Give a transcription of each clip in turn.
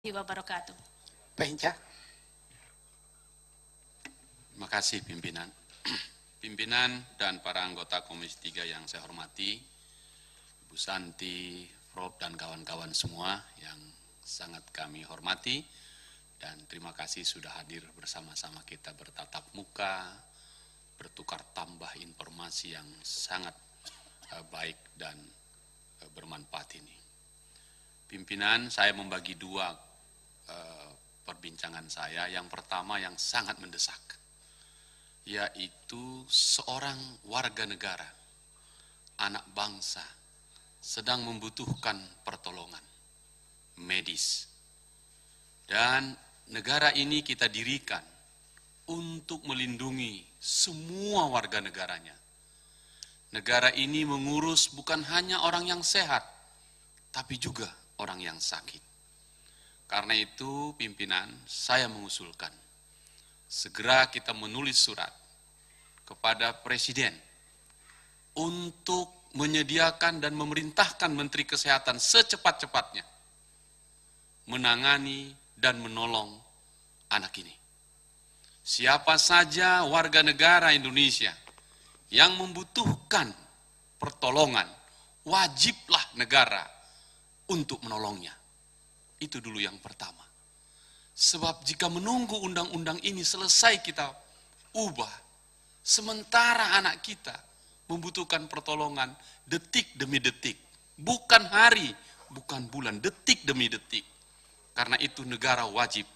Wabarakatuh. Penca. Terima kasih pimpinan. Pimpinan dan para anggota Komisi 3 yang saya hormati, Ibu Santi, Prof dan kawan-kawan semua yang sangat kami hormati, dan terima kasih sudah hadir bersama-sama kita bertatap muka, bertukar tambah informasi yang sangat baik dan bermanfaat ini. Pimpinan, saya membagi dua perbincangan saya. Yang pertama yang sangat mendesak, yaitu seorang warga negara, anak bangsa, sedang membutuhkan pertolongan medis. Dan negara ini kita dirikan untuk melindungi semua warga negaranya. Negara ini mengurus bukan hanya orang yang sehat, tapi juga orang yang sakit. Karena itu pimpinan, saya mengusulkan segera kita menulis surat kepada Presiden untuk menyediakan dan memerintahkan Menteri Kesehatan secepat-cepatnya menangani dan menolong anak ini. Siapa saja warga negara Indonesia yang membutuhkan pertolongan, wajiblah negara untuk menolongnya. Itu dulu yang pertama. Sebab jika menunggu undang-undang ini selesai kita ubah, sementara anak kita membutuhkan pertolongan detik demi detik, bukan hari, bukan bulan, detik demi detik. Karena itu negara wajib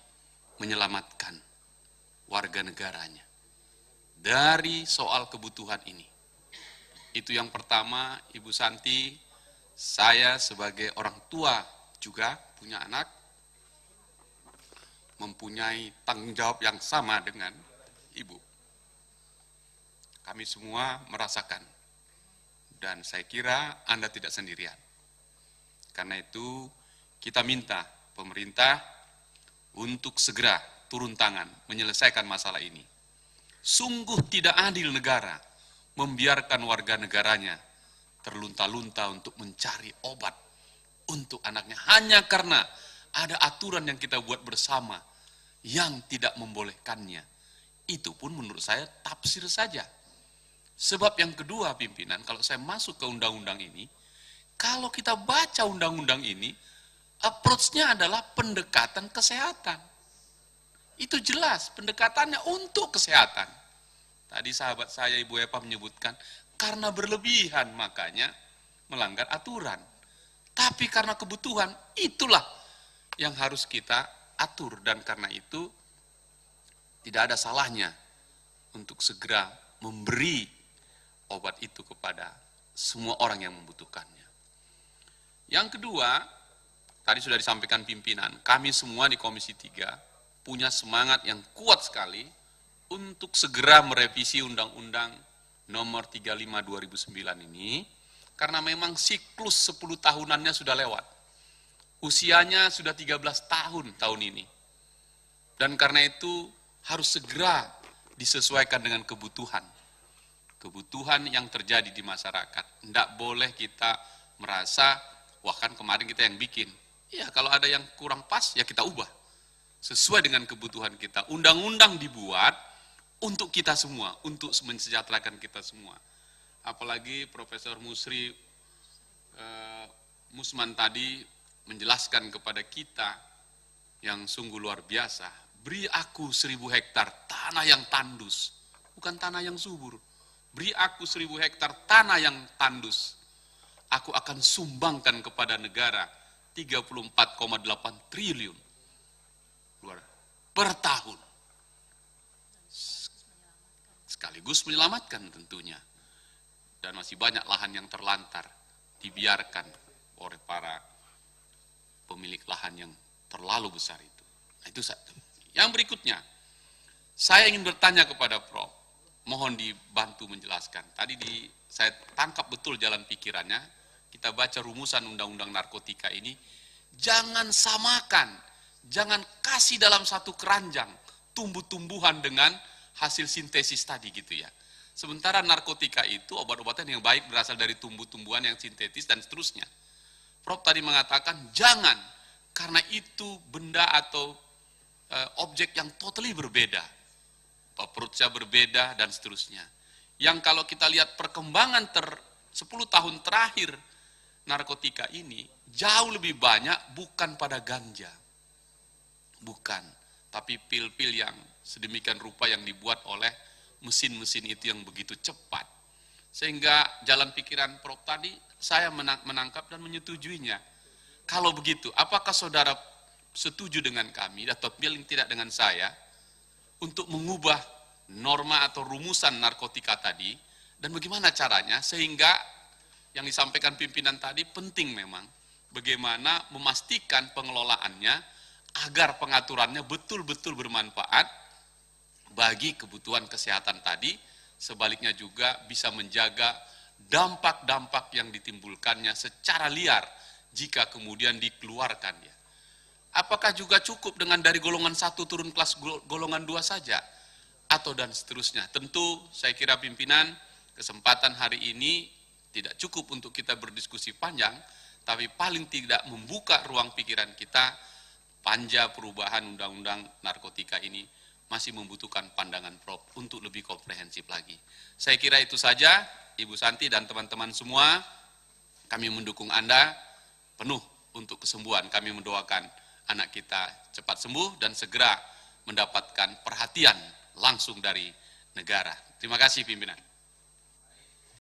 menyelamatkan warga negaranya dari soal kebutuhan ini. Itu yang pertama, Ibu Santi. Saya sebagai orang tua juga punya anak, mempunyai tanggung jawab yang sama dengan Ibu. Kami semua merasakan, dan saya kira Anda tidak sendirian. Karena itu kita minta pemerintah untuk segera turun tangan menyelesaikan masalah ini. Sungguh tidak adil negara membiarkan warga negaranya terlunta-lunta untuk mencari obat untuk anaknya hanya karena ada aturan yang kita buat bersama yang tidak membolehkannya. Itu pun menurut saya tafsir saja. Sebab yang kedua pimpinan, kalau saya masuk ke undang-undang ini, kalau kita baca undang-undang ini, approach-nya adalah pendekatan kesehatan. Itu jelas, pendekatannya untuk kesehatan. Tadi sahabat saya Ibu Epa menyebutkan, karena berlebihan makanya melanggar aturan. Tapi karena kebutuhan, itulah yang harus kita atur. Dan karena itu, tidak ada salahnya untuk segera memberi obat itu kepada semua orang yang membutuhkannya. Yang kedua, tadi sudah disampaikan pimpinan, kami semua di Komisi 3 punya semangat yang kuat sekali untuk segera merevisi Undang-Undang Nomor 35 2009 ini, karena memang siklus 10 tahunannya sudah lewat. Usianya sudah 13 tahun ini. Dan karena itu harus segera disesuaikan dengan kebutuhan. Kebutuhan yang terjadi di masyarakat. Tidak boleh kita merasa, wah kan kemarin kita yang bikin. Ya kalau ada yang kurang pas, ya kita ubah. Sesuai dengan kebutuhan kita. Undang-undang dibuat untuk kita semua, untuk mensejahterakan kita semua. Apalagi Profesor Musman tadi menjelaskan kepada kita yang sungguh luar biasa. Beri aku 1000 hektar tanah yang tandus, bukan tanah yang subur. Beri aku 1000 hektar tanah yang tandus. Aku akan sumbangkan kepada negara 34,8 triliun per tahun. Sekaligus menyelamatkan tentunya. Dan masih banyak lahan yang terlantar, dibiarkan oleh para pemilik lahan yang terlalu besar itu. Nah, itu satu. Yang berikutnya, saya ingin bertanya kepada Prof. Mohon dibantu menjelaskan. Tadi saya tangkap betul jalan pikirannya. Kita baca rumusan undang-undang narkotika ini. Jangan samakan, jangan kasih dalam satu keranjang tumbuh-tumbuhan dengan hasil sintesis tadi gitu ya. Sementara narkotika itu obat-obatan yang baik berasal dari tumbuh-tumbuhan yang sintetis dan seterusnya. Prof tadi mengatakan jangan karena itu benda atau objek yang totally berbeda. Approach-nya berbeda dan seterusnya. Yang kalau kita lihat perkembangan 10 tahun terakhir narkotika ini jauh lebih banyak bukan pada ganja. Bukan, tapi pil-pil yang sedemikian rupa yang dibuat oleh mesin-mesin itu yang begitu cepat. Sehingga jalan pikiran Prof tadi saya menangkap dan menyetujuinya. Kalau begitu, apakah saudara setuju dengan kami atau paling tidak dengan saya untuk mengubah norma atau rumusan narkotika tadi, dan bagaimana caranya sehingga yang disampaikan pimpinan tadi penting memang bagaimana memastikan pengelolaannya agar pengaturannya betul-betul bermanfaat bagi kebutuhan kesehatan tadi, sebaliknya juga bisa menjaga dampak-dampak yang ditimbulkannya secara liar jika kemudian dikeluarkan ya. Apakah juga cukup dengan dari golongan 1 turun kelas golongan 2 saja? Atau dan seterusnya. Tentu saya kira pimpinan kesempatan hari ini tidak cukup untuk kita berdiskusi panjang, tapi paling tidak membuka ruang pikiran kita, panja perubahan undang-undang narkotika ini masih membutuhkan pandangan Prof untuk lebih komprehensif lagi. Saya kira itu saja, Ibu Santi dan teman-teman semua, kami mendukung Anda penuh untuk kesembuhan. Kami mendoakan anak kita cepat sembuh dan segera mendapatkan perhatian langsung dari negara. Terima kasih pimpinan.